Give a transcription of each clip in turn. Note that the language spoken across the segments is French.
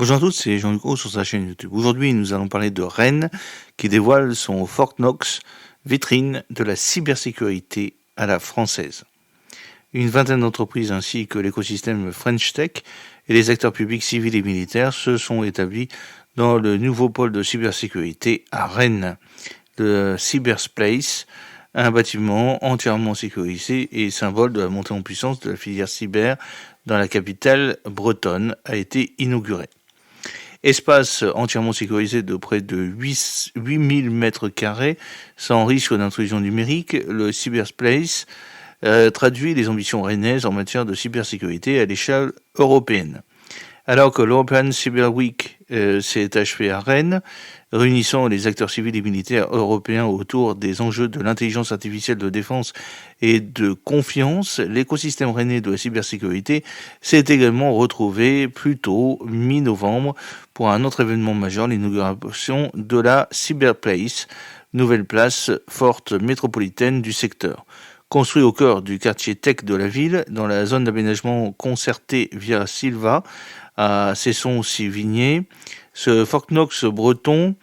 Bonjour à tous, c'est Jean-Luc Roux sur sa chaîne YouTube. Aujourd'hui, nous allons parler de Rennes qui dévoile son Fort Knox, vitrine de la cybersécurité à la française. Une vingtaine d'entreprises ainsi que l'écosystème French Tech et les acteurs publics civils et militaires se sont établis dans le nouveau pôle de cybersécurité à Rennes, le Cyberspace, un bâtiment entièrement sécurisé et symbole de la montée en puissance de la filière cyber dans la capitale bretonne, a été inauguré. Espace entièrement sécurisé de près de 8000 mètres carrés, sans risque d'intrusion numérique, le Cyberspace traduit les ambitions rennaises en matière de cybersécurité à l'échelle européenne. Alors que l'European Cyber Week s'est achevé à Rennes, réunissant les acteurs civils et militaires européens autour des enjeux de l'intelligence artificielle de défense et de confiance, l'écosystème rennais de la cybersécurité s'est également retrouvé plus tôt, mi-novembre, pour un autre événement majeur, l'inauguration de la Cyberplace, nouvelle place forte métropolitaine du secteur. Construit au cœur du quartier tech de la ville, dans la zone d'aménagement concertée via Silva, à Cesson-Sivigné, ce Fort Knox breton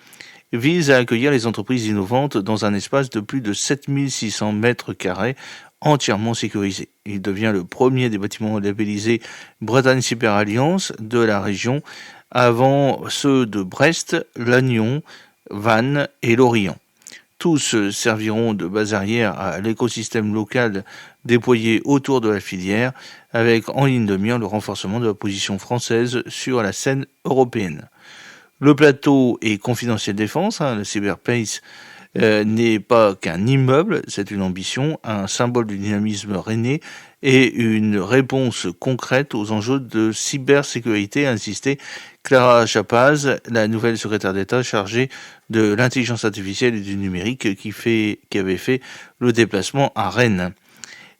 vise à accueillir les entreprises innovantes dans un espace de plus de 7600 mètres carrés entièrement sécurisé. Il devient le premier des bâtiments labellisés Bretagne Cyber Alliance de la région, avant ceux de Brest, Lannion, Vannes et Lorient. Tous serviront de base arrière à l'écosystème local déployé autour de la filière, avec en ligne de mire le renforcement de la position française sur la scène européenne. Le plateau est confidentiel défense, le Cyberspace n'est pas qu'un immeuble, c'est une ambition, un symbole du dynamisme rennais et une réponse concrète aux enjeux de cybersécurité, a insisté Clara Chapaz, la nouvelle secrétaire d'État chargée de l'intelligence artificielle et du numérique qui avait fait le déplacement à Rennes.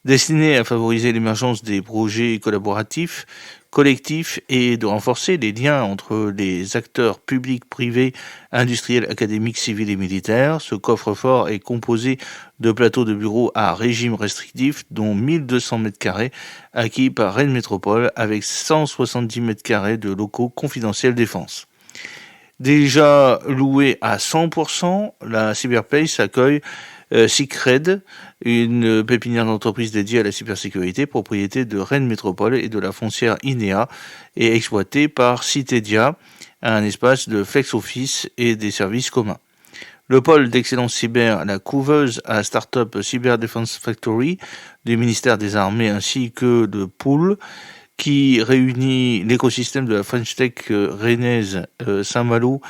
Destiné à favoriser l'émergence des projets collaboratifs, collectifs et de renforcer les liens entre les acteurs publics, privés, industriels, académiques, civils et militaires, ce coffre-fort est composé de plateaux de bureaux à régime restrictif, dont 1200 mètres carrés acquis par Rennes Métropole, avec 170 mètres carrés de locaux confidentiels défense. Déjà loué à 100%, la Cyberplace accueille Cycred, une pépinière d'entreprise dédiée à la cybersécurité, propriété de Rennes Métropole et de la foncière INEA, et exploitée par Citedia, un espace de flex office et des services communs. Le pôle d'excellence cyber, la couveuse à Startup Cyber Defense Factory du ministère des Armées ainsi que de Pool, qui réunit l'écosystème de la French Tech rennaise Saint-Malo,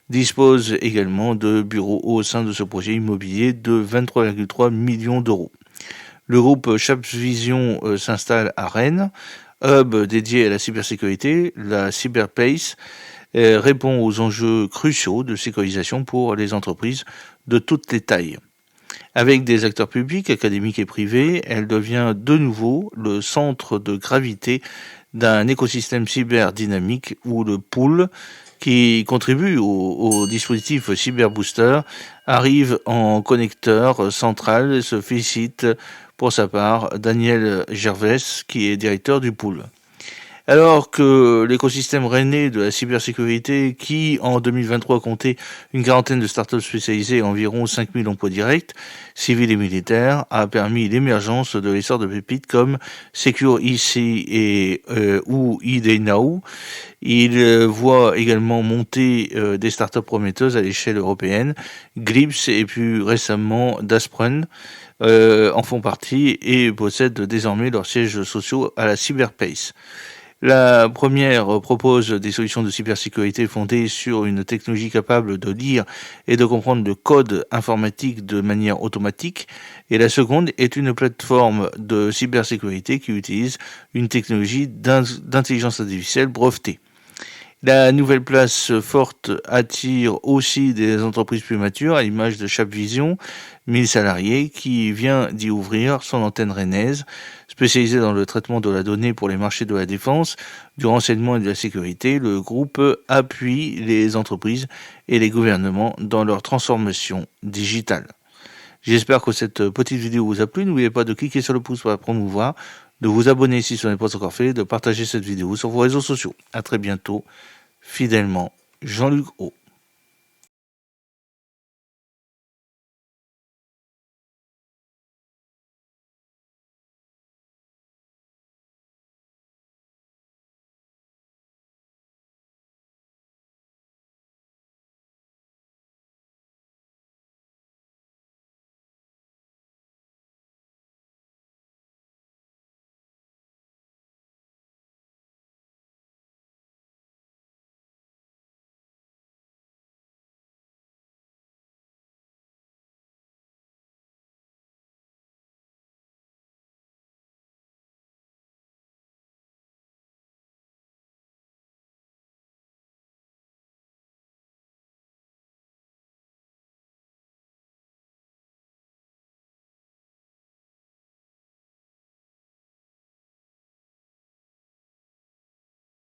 dispose également de bureaux au sein de ce projet immobilier de 23,3 millions d'euros. Le groupe Chapsvision s'installe à Rennes, hub dédié à la cybersécurité. La Cyberplace répond aux enjeux cruciaux de sécurisation pour les entreprises de toutes les tailles. Avec des acteurs publics, académiques et privés, elle devient de nouveau le centre de gravité d'un écosystème cyber dynamique où le pool, qui contribue au dispositif Cyber Booster, arrive en connecteur central et se félicite pour sa part Daniel Gervais, qui est directeur du pool. Alors que l'écosystème rennais de la cybersécurité, qui en 2023 comptait une quarantaine de startups spécialisées et environ 5000 emplois directs, civils et militaires, a permis l'émergence de l'essor de pépites comme Secure ici et ou ID Now. Il voit également monter des startups prometteuses à l'échelle européenne. Glips et plus récemment Dasprun en font partie et possèdent désormais leurs sièges sociaux à la Cyberpace. La première propose des solutions de cybersécurité fondées sur une technologie capable de lire et de comprendre le code informatique de manière automatique, et la seconde est une plateforme de cybersécurité qui utilise une technologie d'intelligence artificielle brevetée. La nouvelle place forte attire aussi des entreprises plus matures, à l'image de Chapvision, 1000 salariés, qui vient d'y ouvrir son antenne rennaise, spécialisée dans le traitement de la donnée pour les marchés de la défense, du renseignement et de la sécurité. Le groupe appuie les entreprises et les gouvernements dans leur transformation digitale. J'espère que cette petite vidéo vous a plu. N'oubliez pas de cliquer sur le pouce pour la promouvoir, de vous abonner si ce n'est pas encore fait, de partager cette vidéo sur vos réseaux sociaux. À très bientôt. Fidèlement, Jean-Luc Haut.